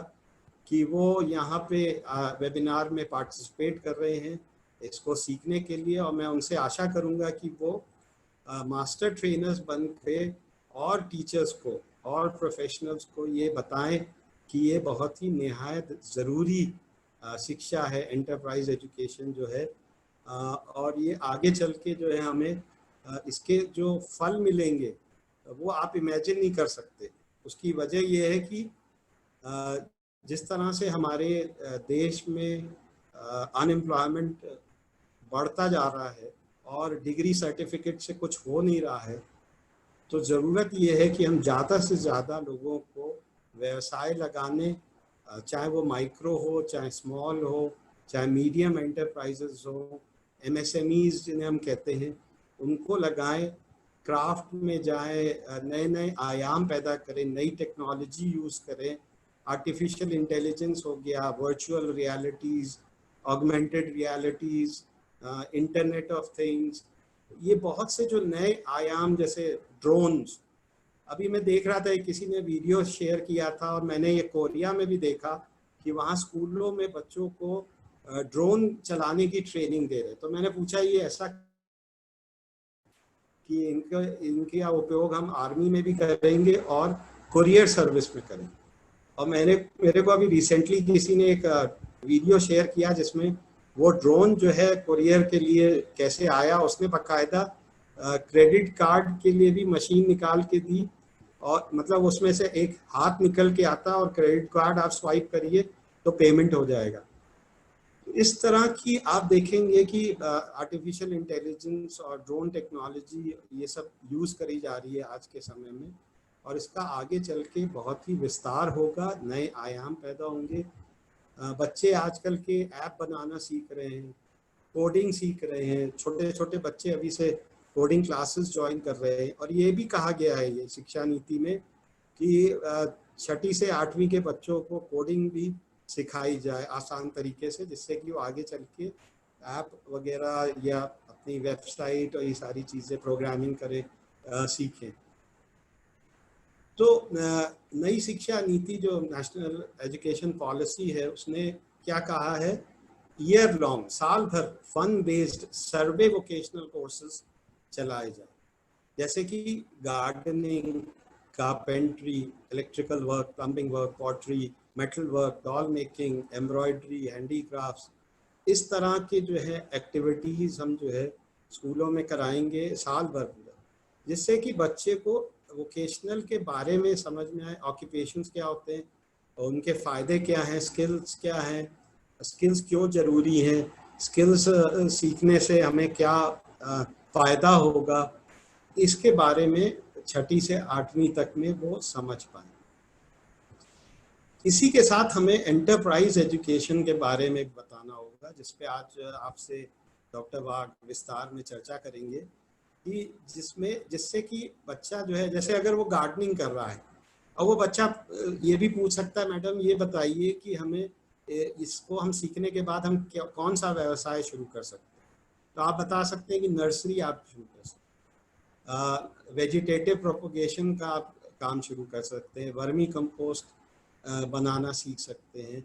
कि वो यहाँ पे वेबिनार में पार्टिसिपेट कर रहे हैं इसको सीखने के लिए, और मैं उनसे आशा करूँगा कि वो मास्टर ट्रेनर्स बन के और टीचर्स को और प्रोफेशनल्स को ये बताएं कि ये बहुत ही निहायत ज़रूरी शिक्षा है एंटरप्राइज एजुकेशन जो है, और ये आगे चल के जो है हमें इसके जो फल मिलेंगे वो आप इमेजिन नहीं कर सकते। उसकी वजह ये है कि जिस तरह से हमारे देश में अनएम्प्लॉयमेंट बढ़ता जा रहा है और डिग्री सर्टिफिकेट से कुछ हो नहीं रहा है, तो ज़रूरत ये है कि हम ज़्यादा से ज़्यादा लोगों को व्यवसाय लगाने, चाहे वो माइक्रो हो, चाहे स्मॉल हो, चाहे मीडियम एंटरप्राइजेस हो, MSMEs जिन्हें हम कहते हैं, उनको लगाएं, क्राफ्ट में जाएं, नए नए आयाम पैदा करें, नई टेक्नोलॉजी यूज़ करें, आर्टिफिशियल इंटेलिजेंस हो गया, virtual realities, augmented realities, internet of things, ये बहुत से जो नए आयाम, जैसे ड्रोन्स। अभी मैं देख रहा था, किसी ने वीडियो शेयर किया था और मैंने ये कोरिया में भी देखा कि वहाँ स्कूलों में बच्चों को ड्रोन चलाने की ट्रेनिंग दे रहे। तो मैंने पूछा ये ऐसा कि इनका उपयोग हम आर्मी में भी करेंगे और कुरियर सर्विस में करेंगे। और मेरे को अभी रिसेंटली किसी ने एक वीडियो शेयर किया जिसमें वो ड्रोन जो है कुरियर के लिए कैसे आया, उसने बाकायदा क्रेडिट कार्ड के लिए भी मशीन निकाल के दी, और मतलब उसमें से एक हाथ निकल के आता और क्रेडिट कार्ड आप स्वाइप करिए तो पेमेंट हो जाएगा। तो इस तरह की आप देखेंगे कि आर्टिफिशियल इंटेलिजेंस और ड्रोन टेक्नोलॉजी ये सब यूज़ करी जा रही है आज के समय में, और इसका आगे चल के बहुत ही विस्तार होगा, नए आयाम पैदा होंगे। बच्चे आजकल के ऐप बनाना सीख रहे हैं, कोडिंग सीख रहे हैं, छोटे छोटे बच्चे अभी से कोडिंग क्लासेस ज्वाइन कर रहे हैं। और ये भी कहा गया है ये शिक्षा नीति में कि 6ठी से 8वीं के बच्चों को कोडिंग भी सिखाई जाए आसान तरीके से, जिससे कि वो आगे चल के ऐप वगैरह या अपनी वेबसाइट और ये सारी चीज़ें प्रोग्रामिंग करें, सीखें। तो नई शिक्षा नीति जो नेशनल एजुकेशन पॉलिसी है, उसने क्या कहा है, ईयर लॉन्ग, साल भर fun based survey vocational courses चलाए जाए, जैसे कि gardening, carpentry, electrical work, plumbing work, pottery, metal work, doll making, embroidery, handicrafts, इस तरह के जो है एक्टिविटीज़ हम जो है स्कूलों में कराएंगे साल भर, जिससे कि बच्चे को वोकेशनल के बारे में समझ में आए, ऑक्यूपेशंस क्या होते हैं और उनके फ़ायदे क्या हैं, स्किल्स क्या हैं, स्किल्स क्यों ज़रूरी हैं, स्किल्स सीखने से हमें क्या फ़ायदा होगा, इसके बारे में 6ठी से 8वीं तक में वो समझ पाए। इसी के साथ हमें एंटरप्राइज एजुकेशन के बारे में बताना होगा, जिस पे आज आपसे डॉक्टर वाघ विस्तार में चर्चा करेंगे कि जिससे कि बच्चा जो है, जैसे अगर वो गार्डनिंग कर रहा है और वो बच्चा ये भी पूछ सकता है, मैडम ये बताइए कि हमें इसको हम सीखने के बाद हम कौन सा व्यवसाय शुरू कर सकते हैं, तो आप बता सकते हैं कि नर्सरी आप शुरू कर सकते हैं, वेजिटेटिव प्रोपोगेशन का आप काम शुरू कर सकते हैं, वर्मी कंपोस्ट बनाना सीख सकते हैं।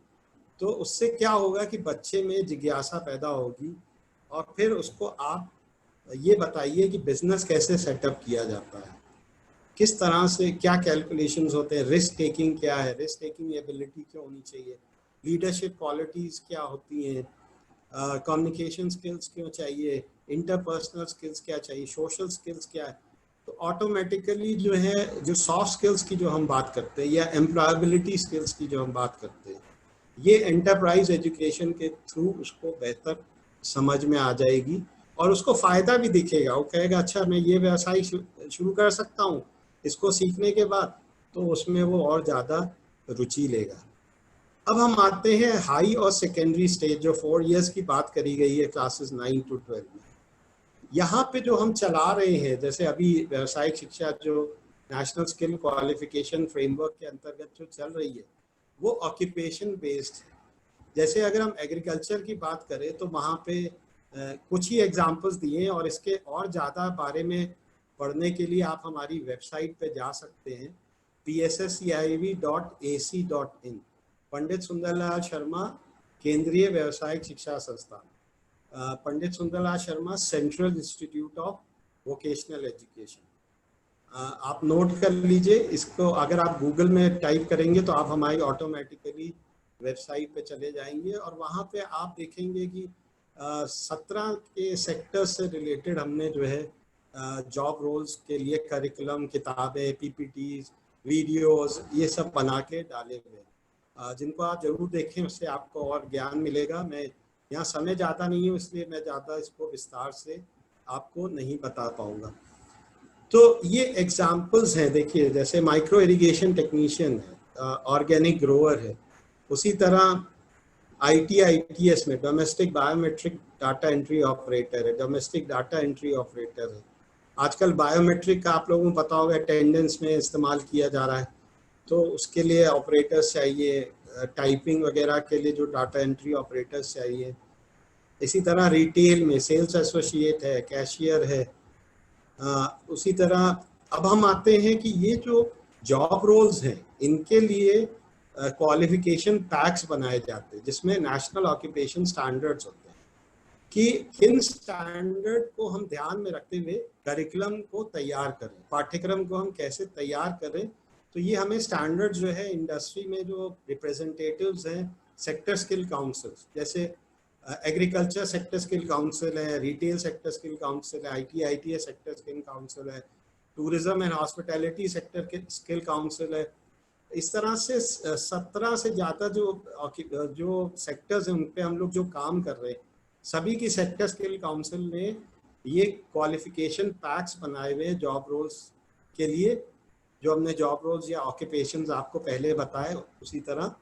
तो उससे क्या होगा कि बच्चे में जिज्ञासा पैदा होगी और फिर उसको आप ये बताइए कि बिजनेस कैसे सेटअप किया जाता है, किस तरह से, क्या कैलकुलेशंस होते हैं, रिस्क टेकिंग क्या है, रिस्क टेकिंग एबिलिटी क्या होनी चाहिए, लीडरशिप क्वालिटीज़ क्या होती हैं, कम्युनिकेशन स्किल्स क्यों चाहिए, इंटरपर्सनल स्किल्स क्या चाहिए, सोशल स्किल्स क्या है। तो ऑटोमेटिकली जो है, जो सॉफ्ट स्किल्स की जो हम बात करते हैं या एम्प्लॉयबिलिटी स्किल्स की जो हम बात करते हैं, ये एंटरप्राइज एजुकेशन के थ्रू उसको बेहतर समझ में आ जाएगी और उसको फ़ायदा भी दिखेगा। वो कहेगा अच्छा मैं ये व्यवसाय शुरू कर सकता हूँ इसको सीखने के बाद, तो उसमें वो और ज़्यादा रुचि लेगा। अब हम आते हैं हाई और सेकेंडरी स्टेज, जो 4 इयर्स की बात करी गई है क्लासेस 9 to 12 में। यहाँ पे जो हम चला रहे हैं, जैसे अभी व्यावसायिक शिक्षा जो नेशनल स्किल क्वालिफिकेशन फ्रेमवर्क के अंतर्गत जो चल रही है, वो ऑक्यूपेशन बेस्ड है। जैसे अगर हम एग्रीकल्चर की बात करें तो वहाँ पे कुछ ही एग्जांपल्स दिए हैं और इसके और ज़्यादा बारे में पढ़ने के लिए आप हमारी वेबसाइट पे जा सकते हैं, pssciv.ac.in, पंडित सुंदरलाल शर्मा केंद्रीय व्यावसायिक शिक्षा संस्थान, Pandit Sunderlal Sharma central institute of vocational education. आप नोट कर लीजिए इसको, अगर आप गूगल में टाइप करेंगे तो आप हमारी ऑटोमेटिकली वेबसाइट पे चले जाएंगे और वहाँ पे आप देखेंगे कि 17 के सेक्टर से रिलेटेड हमने जो है जॉब रोल्स के लिए करिकुलम, किताबें, पीपीटीज, वीडियोस, ये सब बना के डाले हुए, जिनको आप जरूर देखें, उससे आपको और ज्ञान मिलेगा। मैं यहाँ समय ज़्यादा नहीं है इसलिए मैं ज़्यादा इसको विस्तार से आपको नहीं बता पाऊँगा। तो ये एग्जाम्पल्स हैं, देखिए जैसे माइक्रो इरिगेशन टेक्नीशियन है, ऑर्गेनिक ग्रोअर है, उसी तरह ITS में domestic biometric data entry operator है, डोमेस्टिक डाटा एंट्री ऑपरेटर है। आजकल बायोमेट्रिक का आप लोगों को पता होगा अटेंडेंस में इस्तेमाल किया जा रहा है, तो उसके लिए ऑपरेटर्स चाहिए, टाइपिंग वगैरह के लिए जो डाटा एंट्री ऑपरेटर्स चाहिए। इसी तरह रिटेल में सेल्स एसोसिएट है, कैशियर है। उसी तरह अब हम आते हैं कि ये जो जॉब रोल्स हैं इनके लिए क्वालिफिकेशन पैक्स बनाए जाते हैं जिसमें नेशनल ऑक्यूपेशन स्टैंडर्ड्स होते हैं कि किन स्टैंडर्ड को हम ध्यान में रखते हुए करिकुलम को तैयार करें, पाठ्यक्रम को हम कैसे तैयार करें। तो ये हमें स्टैंडर्ड जो है इंडस्ट्री में जो रिप्रेजेंटेटिव्स हैं, सेक्टर स्किल काउंसिल्स, जैसे एग्रीकल्चर सेक्टर स्किल काउंसिल है, रिटेल सेक्टर स्किल काउंसिल है, ITS सेक्टर स्किल काउंसिल है, टूरिज्म एंड हॉस्पिटैलिटी सेक्टर के स्किल काउंसिल है। इस तरह से 17 से ज़्यादा जो सेक्टर्स हैं उन पे हम लोग जो काम कर रहे हैं, सभी की सेक्टर स्किल काउंसिल ने ये क्वालिफिकेशन पैक्स बनाए हुए जॉब रोल्स के लिए, जो हमने जॉब रोल्स या ऑक्यूपेशंस आपको पहले बताए उसी तरह,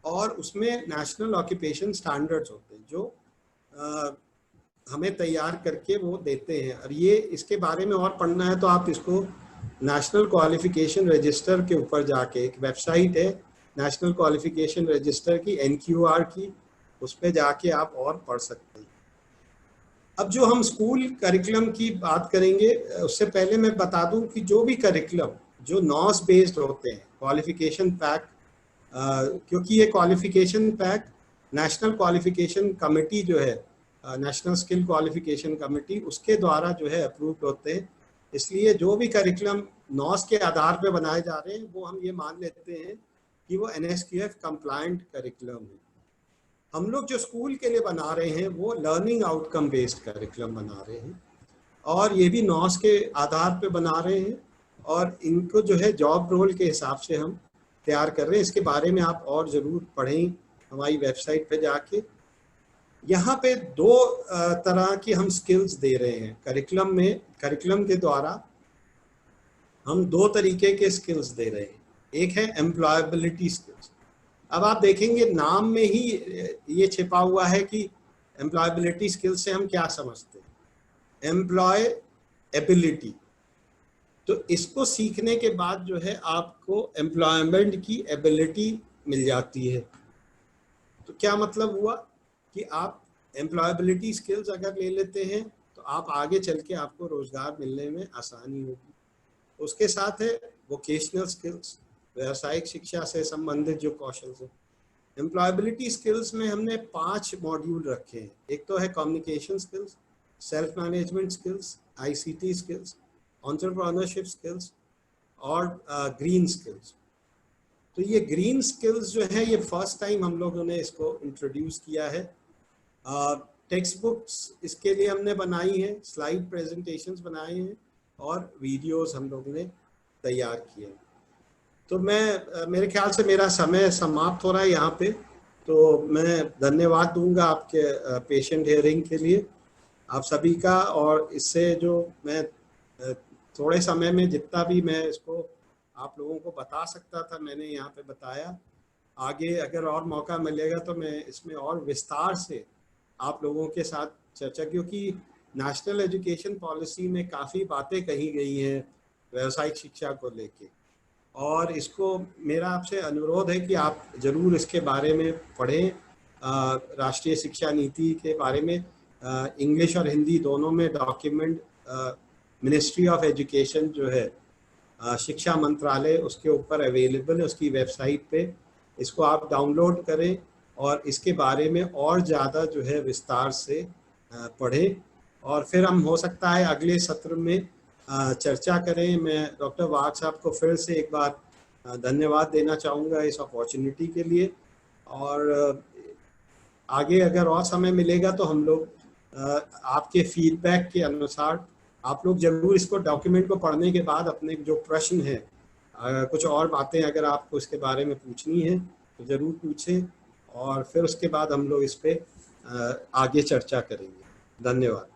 और उसमें नेशनल ऑक्यूपेशन स्टैंडर्ड्स होते हैं जो हमें तैयार करके वो देते हैं। और ये इसके बारे में और पढ़ना है तो आप इसको नेशनल क्वालिफिकेशन रजिस्टर के ऊपर जाके, एक वेबसाइट है नेशनल क्वालिफिकेशन रजिस्टर की, NQR की, उस पर जाके आप और पढ़ सकते हैं। अब जो हम स्कूल करिकुलम की बात करेंगे उससे पहले मैं बता दूं कि जो भी करिकुलम जो नॉस बेस्ड होते हैं, क्वालिफिकेशन पैक, क्योंकि ये qualification pack national qualification committee जो है, नेशनल स्किल क्वालिफिकेशन कमेटी, उसके द्वारा जो है अप्रूव्ड होते हैं। इसलिए जो भी करिकुलम नॉस के आधार पे बनाए जा रहे हैं वो हम ये मान लेते हैं कि वो NSQF कंप्लायंट करिकुलम है। हम लोग जो स्कूल के लिए बना रहे हैं वो लर्निंग आउटकम बेस्ड करिकुलम बना रहे हैं और ये भी नॉस के आधार पे बना रहे हैं और इनको जो है जॉब रोल के हिसाब से हम तैयार कर रहे हैं। इसके बारे में आप और ज़रूर पढ़ें हमारी वेबसाइट पे जाके। यहाँ पे 2 तरह की हम स्किल्स दे रहे हैं करिकुलम में। करिकुलम के द्वारा हम 2 तरीके के स्किल्स दे रहे हैं। एक है एम्प्लॉयबिलिटी स्किल्स। अब आप देखेंगे नाम में ही ये छिपा हुआ है कि एम्प्लॉयबिलिटी स्किल्स से हम क्या समझते हैं, एम्प्लॉय एबिलिटी। तो इसको सीखने के बाद जो है आपको एम्प्लॉयमेंट की एबिलिटी मिल जाती है। तो क्या मतलब हुआ कि आप एम्प्लॉयबिलिटी स्किल्स अगर ले लेते हैं तो आप आगे चल के आपको रोजगार मिलने में आसानी होगी। उसके साथ है वोकेशनल स्किल्स, व्यावसायिक शिक्षा से संबंधित जो कौशल है। एम्प्लॉयबिलिटी स्किल्स में हमने 5 मॉड्यूल रखे हैं। एक तो है communication skills, self management skills, ICT skills, entrepreneurship skills और ग्रीन स्किल्स। तो ये ग्रीन स्किल्स जो है ये फर्स्ट टाइम हम लोगों ने इसको इंट्रोड्यूस किया है। टेक्स्ट बुक्स इसके लिए हमने बनाई हैं, स्लाइड प्रेजेंटेशंस बनाए हैं और वीडियोस हम लोगों ने तैयार किए हैं। तो मैं मेरे ख्याल से मेरा समय समाप्त हो रहा है यहाँ पे, तो मैं धन्यवाद दूंगा आपके पेशेंट हियरिंग के लिए आप सभी का। और इससे जो मैं थोड़े समय में जितना भी मैं इसको आप लोगों को बता सकता था मैंने यहाँ पे बताया। आगे अगर और मौका मिलेगा तो मैं इसमें और विस्तार से आप लोगों के साथ चर्चा, क्योंकि नेशनल एजुकेशन पॉलिसी में काफ़ी बातें कही गई हैं व्यावसायिक शिक्षा को लेके, और इसको मेरा आपसे अनुरोध है कि आप ज़रूर इसके बारे में पढ़ें। राष्ट्रीय शिक्षा नीति के बारे में इंग्लिश और हिंदी दोनों में डॉक्यूमेंट मिनिस्ट्री ऑफ एजुकेशन जो है शिक्षा मंत्रालय उसके ऊपर अवेलेबल है, उसकी वेबसाइट पे। इसको आप डाउनलोड करें और इसके बारे में और ज़्यादा जो है विस्तार से पढ़ें, और फिर हम हो सकता है अगले सत्र में चर्चा करें। मैं डॉक्टर वाघ साहब को फिर से एक बार धन्यवाद देना चाहूँगा इस अपॉर्चुनिटी के लिए, और आगे अगर और समय मिलेगा तो हम लोग आपके फीडबैक के अनुसार आप लोग जरूर इसको डॉक्यूमेंट को पढ़ने के बाद अपने जो प्रश्न है कुछ और बातें अगर आपको इसके बारे में पूछनी है तो ज़रूर पूछें, और फिर उसके बाद हम लोग इस पे आगे चर्चा करेंगे। धन्यवाद।